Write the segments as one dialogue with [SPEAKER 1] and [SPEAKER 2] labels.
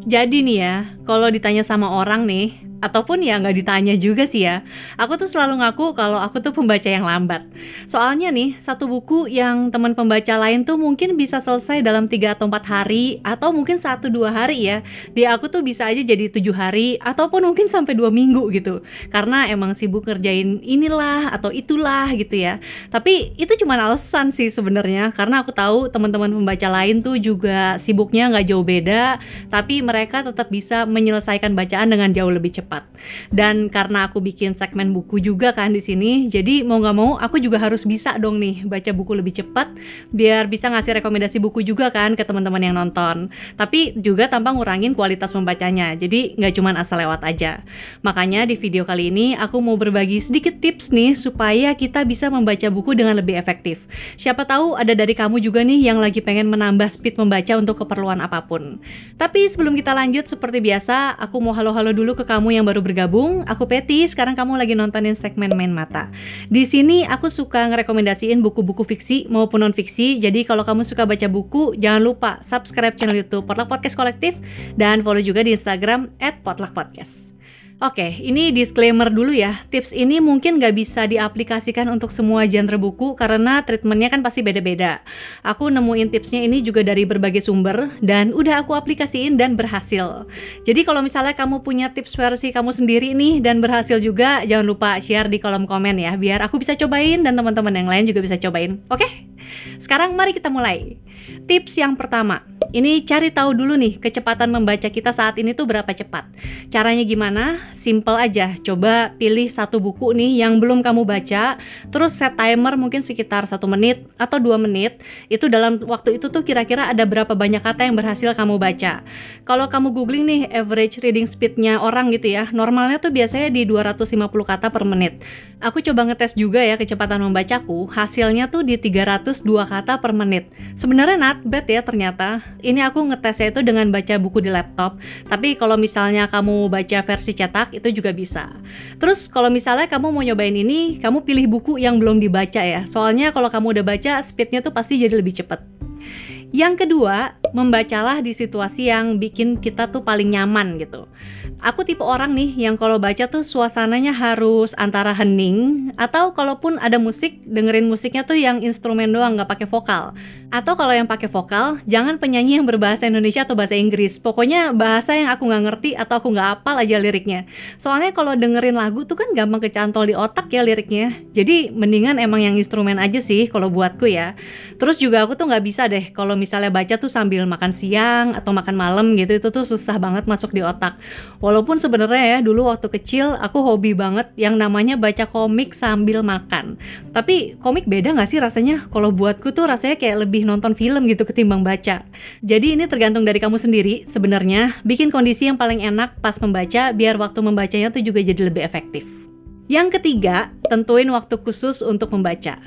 [SPEAKER 1] Jadi nih ya, kalau ditanya sama orang nih, ataupun ya nggak ditanya juga sih ya, aku tuh selalu ngaku kalau aku tuh pembaca yang lambat. Soalnya nih, satu buku yang teman pembaca lain tuh mungkin bisa selesai dalam 3 atau 4 hari, atau mungkin 1-2 hari ya. Di aku tuh bisa aja jadi 7 hari, ataupun mungkin sampai 2 minggu gitu. Karena emang sibuk ngerjain inilah atau itulah gitu ya. Tapi itu cuma alasan sih sebenarnya, karena aku tahu teman-teman pembaca lain tuh juga sibuknya nggak jauh beda, tapi mereka tetap bisa menyelesaikan bacaan dengan jauh lebih cepat. Dan karena aku bikin segmen buku juga kan di sini, jadi mau nggak mau aku juga harus bisa dong nih baca buku lebih cepat, biar bisa ngasih rekomendasi buku juga kan ke teman-teman yang nonton. Tapi juga tanpa ngurangin kualitas membacanya, jadi nggak cuma asal lewat aja. Makanya di video kali ini aku mau berbagi sedikit tips nih supaya kita bisa membaca buku dengan lebih efektif. Siapa tahu ada dari kamu juga nih yang lagi pengen menambah speed membaca untuk keperluan apapun. Tapi sebelum kita lanjut, seperti biasa, aku mau halo-halo dulu ke kamu yang baru bergabung. Aku Peti, sekarang kamu lagi nontonin segmen Main Mata. Di sini aku suka ngerekomendasiin buku-buku fiksi maupun non-fiksi. Jadi kalau kamu suka baca buku, jangan lupa subscribe channel YouTube Potluck Podcast Kolektif dan follow juga di Instagram @potluckpodcast. Oke, ini disclaimer dulu ya. Tips ini mungkin nggak bisa diaplikasikan untuk semua genre buku karena treatmentnya kan pasti beda-beda. Aku nemuin tipsnya ini juga dari berbagai sumber dan udah aku aplikasiin dan berhasil. Jadi kalau misalnya kamu punya tips versi kamu sendiri nih dan berhasil juga, jangan lupa share di kolom komen ya, biar aku bisa cobain dan teman-teman yang lain juga bisa cobain. Oke? Sekarang mari kita mulai. Tips yang pertama, ini cari tahu dulu nih kecepatan membaca kita saat ini tuh berapa cepat. Caranya gimana? Simple aja, coba pilih satu buku nih yang belum kamu baca, terus set timer mungkin sekitar 1 menit atau 2 menit. Itu dalam waktu itu tuh kira-kira ada berapa banyak kata yang berhasil kamu baca. Kalau kamu googling nih average reading speednya orang gitu ya, normalnya tuh biasanya di 250 kata per menit. Aku coba ngetes juga ya kecepatan membacaku, hasilnya tuh di 302 kata per menit. Sebenarnya not bad ya ternyata. Ini aku ngetesnya itu dengan baca buku di laptop, tapi kalau misalnya kamu baca versi cetak itu juga bisa. Terus kalau misalnya kamu mau nyobain ini, kamu pilih buku yang belum dibaca ya. Soalnya kalau kamu udah baca, speednya tuh pasti jadi lebih cepet. Yang kedua, membacalah di situasi yang bikin kita tuh paling nyaman gitu. Aku tipe orang nih yang kalau baca tuh suasananya harus antara hening, atau kalaupun ada musik, dengerin musiknya tuh yang instrumen doang, nggak pakai vokal. Atau kalau yang pakai vokal, jangan penyanyi yang berbahasa Indonesia atau bahasa Inggris. Pokoknya bahasa yang aku nggak ngerti atau aku nggak hafal aja liriknya. Soalnya kalau dengerin lagu tuh kan gampang kecantol di otak ya liriknya. Jadi mendingan emang yang instrumen aja sih kalau buatku ya. Terus juga aku tuh nggak bisa deh kalau misalnya baca tuh sambil makan siang atau makan malam gitu, itu tuh susah banget masuk di otak. Walaupun sebenarnya ya dulu waktu kecil aku hobi banget yang namanya baca komik sambil makan. Tapi komik beda nggak sih rasanya? Kalau buatku tuh rasanya kayak lebih nonton film gitu ketimbang baca. Jadi ini tergantung dari kamu sendiri sebenarnya. Bikin kondisi yang paling enak pas membaca biar waktu membacanya tuh juga jadi lebih efektif. Yang ketiga, tentuin waktu khusus untuk membaca.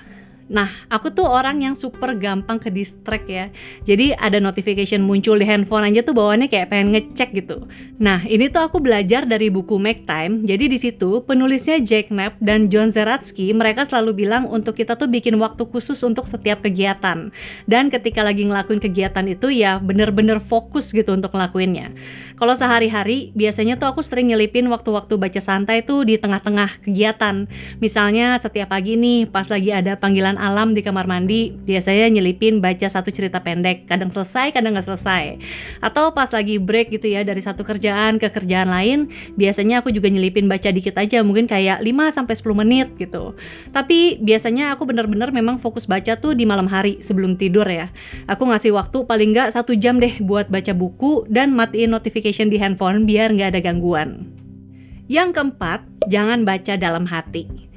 [SPEAKER 1] Nah, aku tuh orang yang super gampang ke distract ya. Jadi ada notification muncul di handphone aja tuh bawaannya kayak pengen ngecek gitu. Nah, ini tuh aku belajar dari buku Make Time. Jadi di situ penulisnya Jack Knapp dan John Zeratsky, mereka selalu bilang untuk kita tuh bikin waktu khusus untuk setiap kegiatan. Dan ketika lagi ngelakuin kegiatan itu ya bener-bener fokus gitu untuk ngelakuinnya. Kalau sehari-hari biasanya tuh aku sering nyelipin waktu-waktu baca santai tuh di tengah-tengah kegiatan. Misalnya setiap pagi nih pas lagi ada panggilan alam di kamar mandi, biasanya nyelipin baca satu cerita pendek, kadang selesai, kadang nggak selesai. Atau pas lagi break gitu ya dari satu kerjaan ke kerjaan lain, biasanya aku juga nyelipin baca dikit aja, mungkin kayak 5-10 menit gitu. Tapi biasanya aku bener-bener memang fokus baca tuh di malam hari sebelum tidur ya. Aku ngasih waktu paling nggak 1 jam deh buat baca buku dan matiin notification di handphone biar nggak ada gangguan. Yang keempat, jangan baca dalam hati.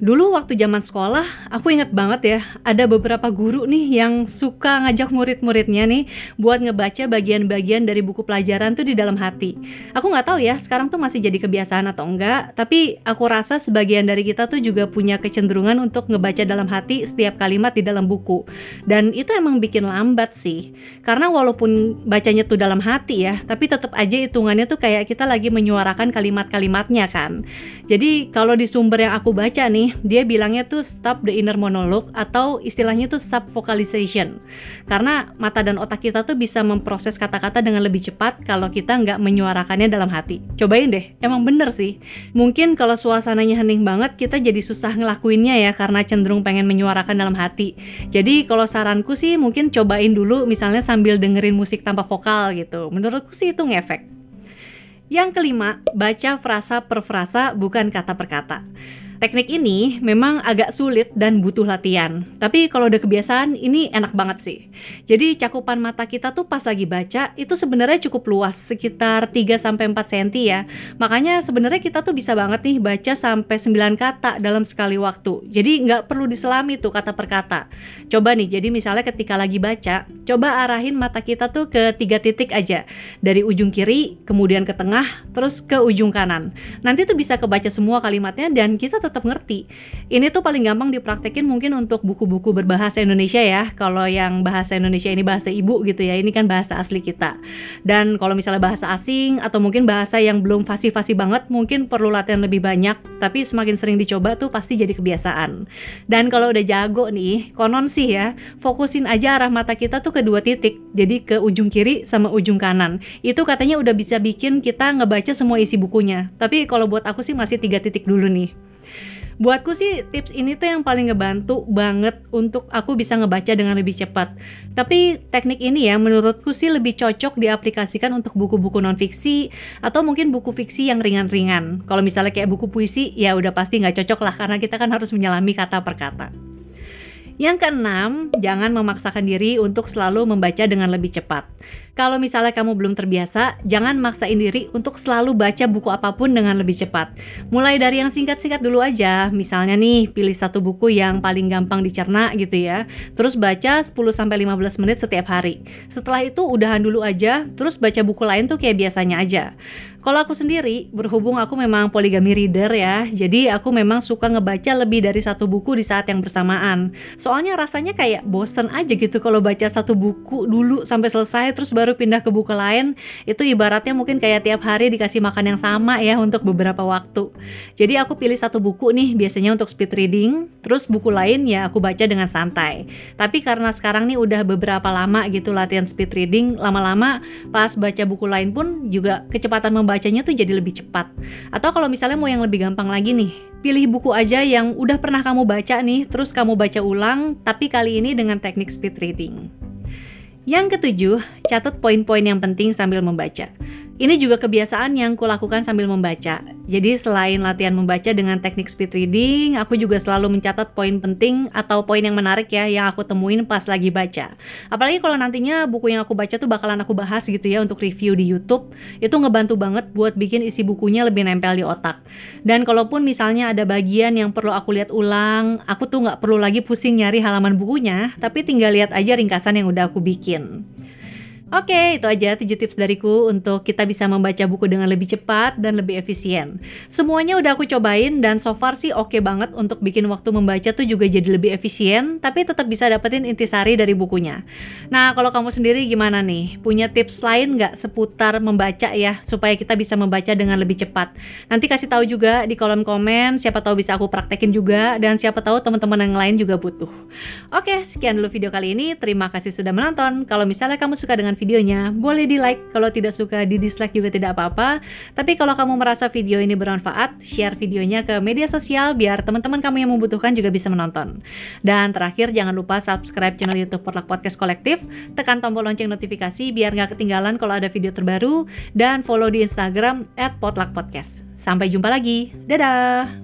[SPEAKER 1] Dulu waktu zaman sekolah, aku inget banget ya, ada beberapa guru nih yang suka ngajak murid-muridnya nih buat ngebaca bagian-bagian dari buku pelajaran tuh di dalam hati. Aku nggak tahu ya, sekarang tuh masih jadi kebiasaan atau enggak, tapi aku rasa sebagian dari kita tuh juga punya kecenderungan untuk ngebaca dalam hati setiap kalimat di dalam buku. Dan itu emang bikin lambat sih, karena walaupun bacanya tuh dalam hati ya, tapi tetap aja hitungannya tuh kayak kita lagi menyuarakan kalimat-kalimatnya kan. Jadi kalau di sumber yang aku baca nih, nih, dia bilangnya tuh stop the inner monologue atau istilahnya tuh subvocalization. Karena mata dan otak kita tuh bisa memproses kata-kata dengan lebih cepat kalau kita nggak menyuarakannya dalam hati. Cobain deh, emang bener sih. Mungkin kalau suasananya hening banget, kita jadi susah ngelakuinnya ya karena cenderung pengen menyuarakan dalam hati. Jadi kalau saranku sih mungkin cobain dulu misalnya sambil dengerin musik tanpa vokal gitu. Menurutku sih itu ngefek. Yang kelima, baca frasa per frasa bukan kata per kata. Teknik ini memang agak sulit dan butuh latihan. Tapi kalau udah kebiasaan, ini enak banget sih. Jadi cakupan mata kita tuh pas lagi baca itu sebenarnya cukup luas, sekitar 3-4 cm ya. Makanya sebenarnya kita tuh bisa banget nih baca sampai 9 kata dalam sekali waktu. Jadi nggak perlu diselami tuh kata per kata. Coba nih, jadi misalnya ketika lagi baca, coba arahin mata kita tuh ke 3 titik aja. Dari ujung kiri, kemudian ke tengah, terus ke ujung kanan. Nanti tuh bisa kebaca semua kalimatnya dan kita tetap ngerti. Ini tuh paling gampang dipraktekin mungkin untuk buku-buku berbahasa Indonesia ya. Kalau yang bahasa Indonesia ini bahasa ibu gitu ya, ini kan bahasa asli kita. Dan kalau misalnya bahasa asing atau mungkin bahasa yang belum fasih-fasih banget, mungkin perlu latihan lebih banyak. Tapi semakin sering dicoba tuh pasti jadi kebiasaan. Dan kalau udah jago nih, konon sih ya, fokusin aja arah mata kita tuh ke 2 titik. Jadi ke ujung kiri sama ujung kanan. Itu katanya udah bisa bikin kita ngebaca semua isi bukunya. Tapi kalau buat aku sih masih 3 titik dulu nih. Buatku sih tips ini tuh yang paling ngebantu banget untuk aku bisa ngebaca dengan lebih cepat. Tapi teknik ini ya menurutku sih lebih cocok diaplikasikan untuk buku-buku non-fiksi atau mungkin buku fiksi yang ringan-ringan. Kalau misalnya kayak buku puisi ya udah pasti nggak cocok lah karena kita kan harus menyelami kata per kata. Yang keenam, jangan memaksakan diri untuk selalu membaca dengan lebih cepat. Kalau misalnya kamu belum terbiasa, jangan maksain diri untuk selalu baca buku apapun dengan lebih cepat. Mulai dari yang singkat-singkat dulu aja. Misalnya nih, pilih satu buku yang paling gampang dicerna gitu ya. Terus baca 10-15 menit setiap hari. Setelah itu udahan dulu aja, terus baca buku lain tuh kayak biasanya aja. Kalau aku sendiri, berhubung aku memang poligami reader ya, jadi aku memang suka ngebaca lebih dari satu buku di saat yang bersamaan. Soalnya rasanya kayak bosen aja gitu kalau baca satu buku dulu sampai selesai terus baru pindah ke buku lain. Itu ibaratnya mungkin kayak tiap hari dikasih makan yang sama ya untuk beberapa waktu. Jadi aku pilih satu buku nih biasanya untuk speed reading, terus buku lain ya aku baca dengan santai. Tapi karena sekarang nih udah beberapa lama gitu latihan speed reading, lama-lama pas baca buku lain pun juga kecepatan membacanya tuh jadi lebih cepat. Atau kalau misalnya mau yang lebih gampang lagi nih, pilih buku aja yang udah pernah kamu baca nih, terus kamu baca ulang, tapi kali ini dengan teknik speed reading. Yang ketujuh, catat poin-poin yang penting sambil membaca. Ini juga kebiasaan yang kulakukan sambil membaca. Jadi selain latihan membaca dengan teknik speed reading, aku juga selalu mencatat poin penting atau poin yang menarik ya yang aku temuin pas lagi baca. Apalagi kalau nantinya buku yang aku baca tuh bakalan aku bahas gitu ya untuk review di YouTube. Itu ngebantu banget buat bikin isi bukunya lebih nempel di otak. Dan kalaupun misalnya ada bagian yang perlu aku lihat ulang, aku tuh nggak perlu lagi pusing nyari halaman bukunya, tapi tinggal lihat aja ringkasan yang udah aku bikin. Oke, itu aja 7 tips dariku untuk kita bisa membaca buku dengan lebih cepat dan lebih efisien. Semuanya udah aku cobain dan so far sih oke banget untuk bikin waktu membaca tuh juga jadi lebih efisien, tapi tetap bisa dapetin intisari dari bukunya. Nah, kalau kamu sendiri gimana nih? Punya tips lain nggak seputar membaca ya, supaya kita bisa membaca dengan lebih cepat? Nanti kasih tahu juga di kolom komen, siapa tahu bisa aku praktekin juga, dan siapa tahu teman-teman yang lain juga butuh. Oke, sekian dulu video kali ini. Terima kasih sudah menonton. Kalau misalnya kamu suka dengan videonya, boleh di like, kalau tidak suka di dislike juga tidak apa-apa. Tapi kalau kamu merasa video ini bermanfaat, share videonya ke media sosial biar teman-teman kamu yang membutuhkan juga bisa menonton. Dan terakhir jangan lupa subscribe channel YouTube Potluck Podcast Kolektif, tekan tombol lonceng notifikasi biar nggak ketinggalan kalau ada video terbaru, dan follow di Instagram @potluckpodcast. Sampai jumpa lagi, dadah!